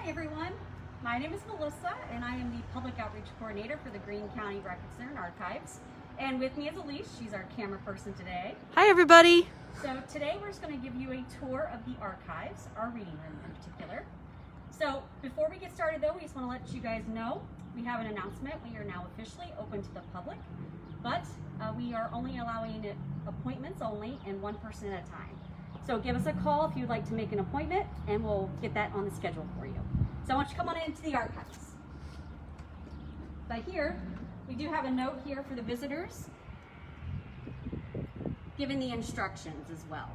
Hi everyone, my name is Melissa and I am the Public Outreach Coordinator for the Greene County Record Center and Archives. And with me is Elise, she's our camera person today. Hi everybody! So today we're just going to give you a tour of the archives, our reading room in particular. So before we get started though, we just want to let you guys know we have an announcement. We are now officially open to the public, but we are only allowing appointments only and one person at a time. So give us a call if you'd like to make an appointment and we'll get that on the schedule for you. So I want you to come on into the archives. But here, we do have a note here for the visitors, giving the instructions as well.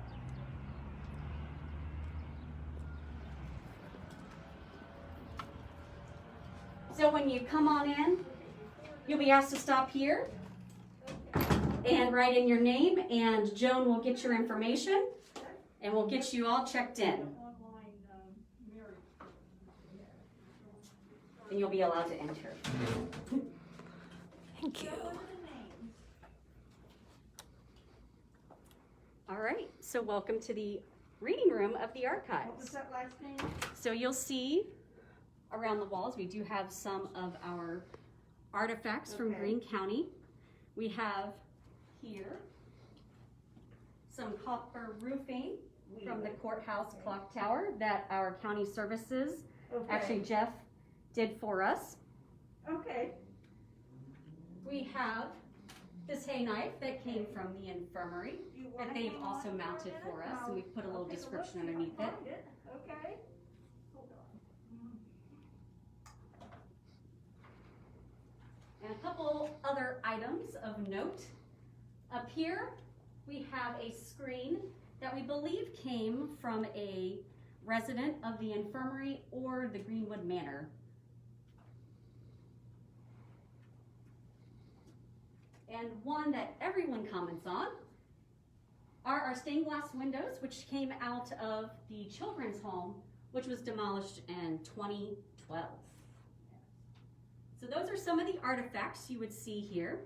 So when you come on in, you'll be asked to stop here and write in your name, and Joan will get your information and we'll get you all checked in. And you'll be allowed to enter. Thank you. All right, so welcome to the reading room of the archives. What was that last name? So you'll see around the walls, we do have some of our artifacts from Greene County. We have here some copper roofing from the courthouse clock tower that our county services, actually Jeff, did for us. Okay. We have this hay knife that came from the infirmary that they've also mounted for us, and we've put a little description underneath it. Okay. Hold on. And a couple other items of note. Up here, we have a screen that we believe came from a resident of the infirmary or the Greenwood Manor. And one that everyone comments on are our stained glass windows, which came out of the children's home, which was demolished in 2012. So those are some of the artifacts you would see here.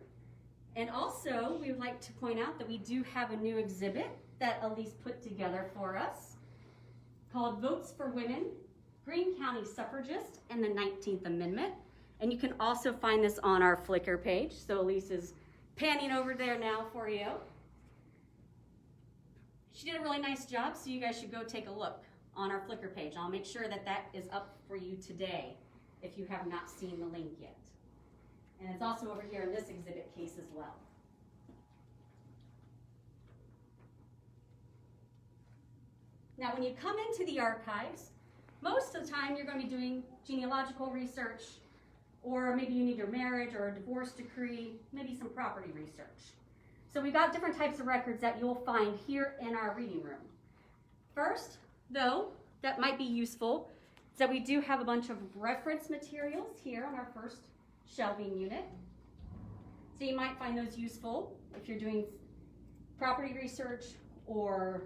And also, we would like to point out that we do have a new exhibit that Elise put together for us called Votes for Women, Greene County Suffragist and the 19th Amendment. And you can also find this on our Flickr page. So Elise is panning over there now for you. She did a really nice job, so you guys should go take a look on our Flickr page. I'll make sure that that is up for you today if you have not seen the link yet. And it's also over here in this exhibit case as well. Now, when you come into the archives, most of the time you're going to be doing genealogical research, or maybe you need your marriage or a divorce decree, maybe some property research. So we've got different types of records that you'll find here in our reading room. First, though, that might be useful, is that we do have a bunch of reference materials here on our first shelving unit. So you might find those useful if you're doing property research or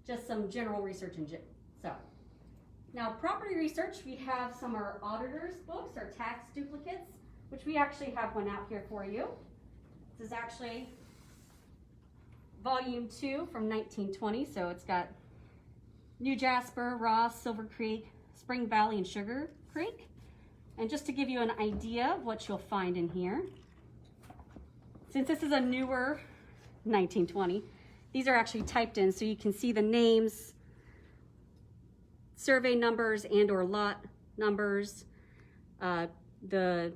just some general research in so. Now, property research, we have some of our auditor's books, our tax duplicates, which we actually have one out here for you. This is actually volume 2 from 1920, so it's got New Jasper, Ross, Silver Creek, Spring Valley, and Sugar Creek. And just to give you an idea of what you'll find in here, since this is a newer 1920, these are actually typed in so you can see the names, survey numbers and or lot numbers, the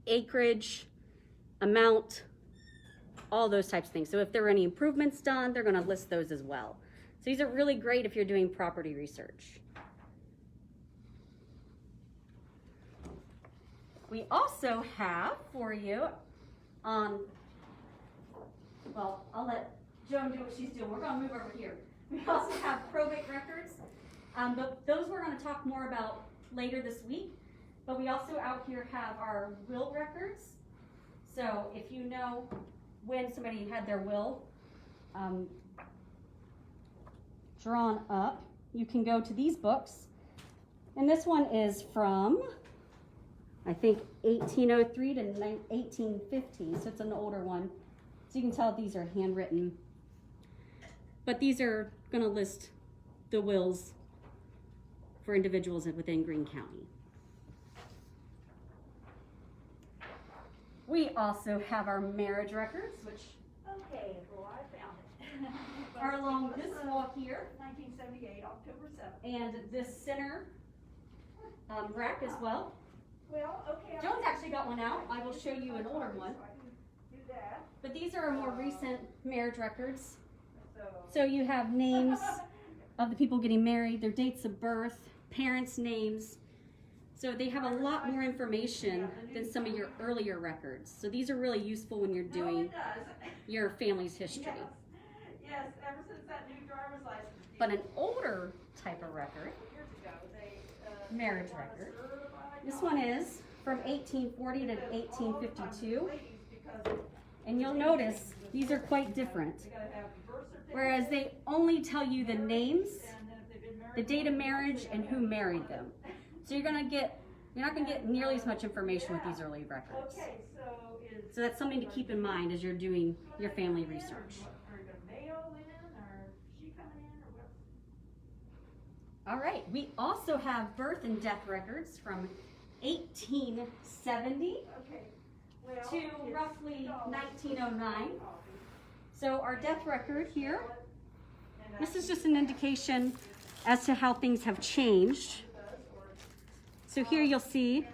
acreage, amount, all those types of things. So if there are any improvements done, they're going to list those as well. So these are really great if you're doing property research. We also have for you on, well, I'll let Joan do what she's doing. We're going to move over here. We also have probate records, but those we're going to talk more about later this week. But we also out here have our will records. So if you know when somebody had their will drawn up, you can go to these books. And this one is from, I think, 1803 to 1815, so it's an older one. So you can tell these are handwritten. But these are going to list the wills for individuals within Greene County. We also have our marriage records, which Okay, well, I found it. are along this wall here, 1978, October 7th. and this center rack as well. Well, okay. Jones actually got one out. I will show you an older one. So I can do that. But these are our more recent marriage records. So, So you have names of the people getting married, their dates of birth, parents' names. So they have a lot more information than some of your earlier records. So these are really useful when you're no, doing it does. your family's history. Yes, ever since that new driver's license. But an older type of record, Years ago, they, marriage record, this one is from 1840 to 1852. And you'll notice these are quite different. Whereas they only tell you the names, the date of marriage, and who married them. So you're not gonna get nearly as much information with these early records. So that's something to keep in mind as you're doing your family research. All right, we also have birth and death records from 1870 to roughly 1909. So our death record here, this is just an indication as to how things have changed. So here you'll see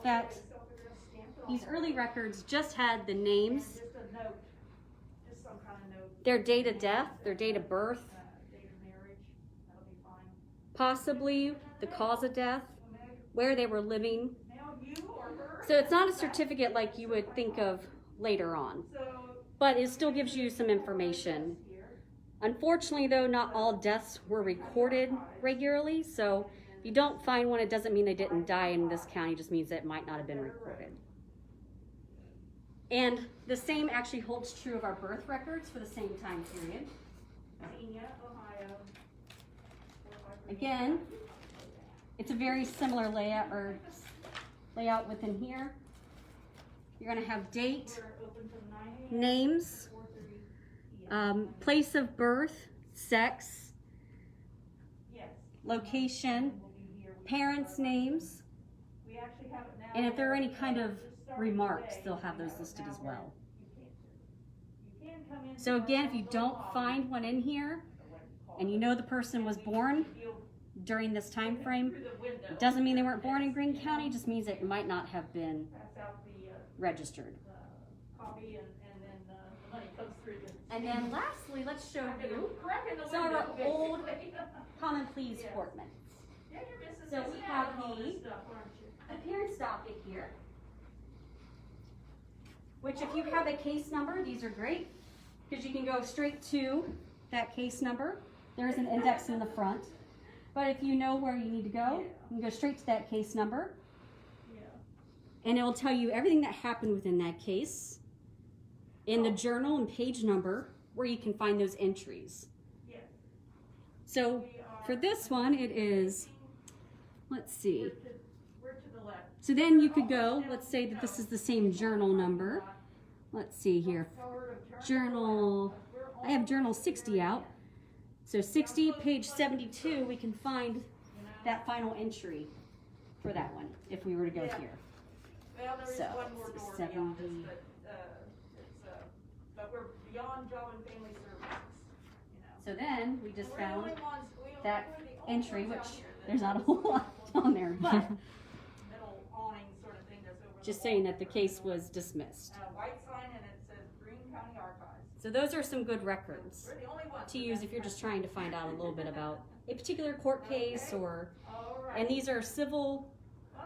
that these early records just had the names, their date of death, their date of birth, possibly the cause of death, where they were living. So it's not a certificate like you would think of later on, but it still gives you some information. Unfortunately though, not all deaths were recorded regularly, so if you don't find one, it doesn't mean they didn't die in this county, it just means that it might not have been recorded. And the same actually holds true of our birth records for the same time period. Again, it's a very similar layout within here. You're going to have date, names, place of birth, sex, location, parents' names, and if there are any kind of remarks, they'll have those listed as well. So again, if you don't find one in here, and you know the person was born during this time frame, it doesn't mean they weren't born in Greene County, it just means it might not have been registered. And then lastly, let's show you some of our old common pleas court minutes. So we have the appearance docket here, which if you have a case number, these are great, because you can go straight to that case number. There's an index in the front. But if you know where you need to go, you can go straight to that case number. And it will tell you everything that happened within that case in the journal and page number where you can find those entries. So for this one, it is, let's see. So then you could go, let's say that this is the same journal number. Let's see here. Journal, I have journal 60 out. So 60, page 72, we can find that final entry for that one, if we were to go here. Well, there is So, one more door 70. beyond this, but we're beyond job and family services, you know. So then we just We're the found only ones- that we're the only entry, ones which out here that there's not a have whole lot on there, but Middle awning sort of thing that's over the just wall. saying that the case was dismissed. White sign and it says Greene County Archives. So those are some good records We're the only ones. to use if you're just trying to find out a little bit about a particular court case, or, All right. and these are civil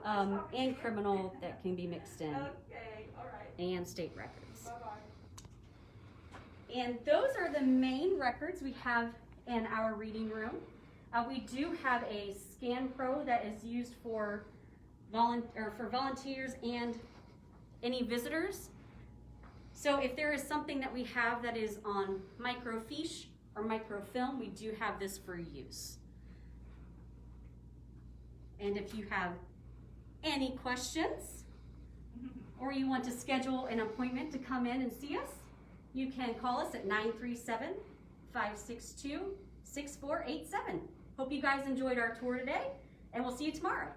and criminal that can be mixed in, Okay, all right. and state records. Bye-bye. And those are the main records we have in our reading room. We do have a Scan Pro that is used for volunteers and any visitors. So if there is something that we have that is on microfiche or microfilm, we do have this for use. And if you have any questions, or you want to schedule an appointment to come in and see us, you can call us at 937-562-6487. Hope you guys enjoyed our tour today, and we'll see you tomorrow.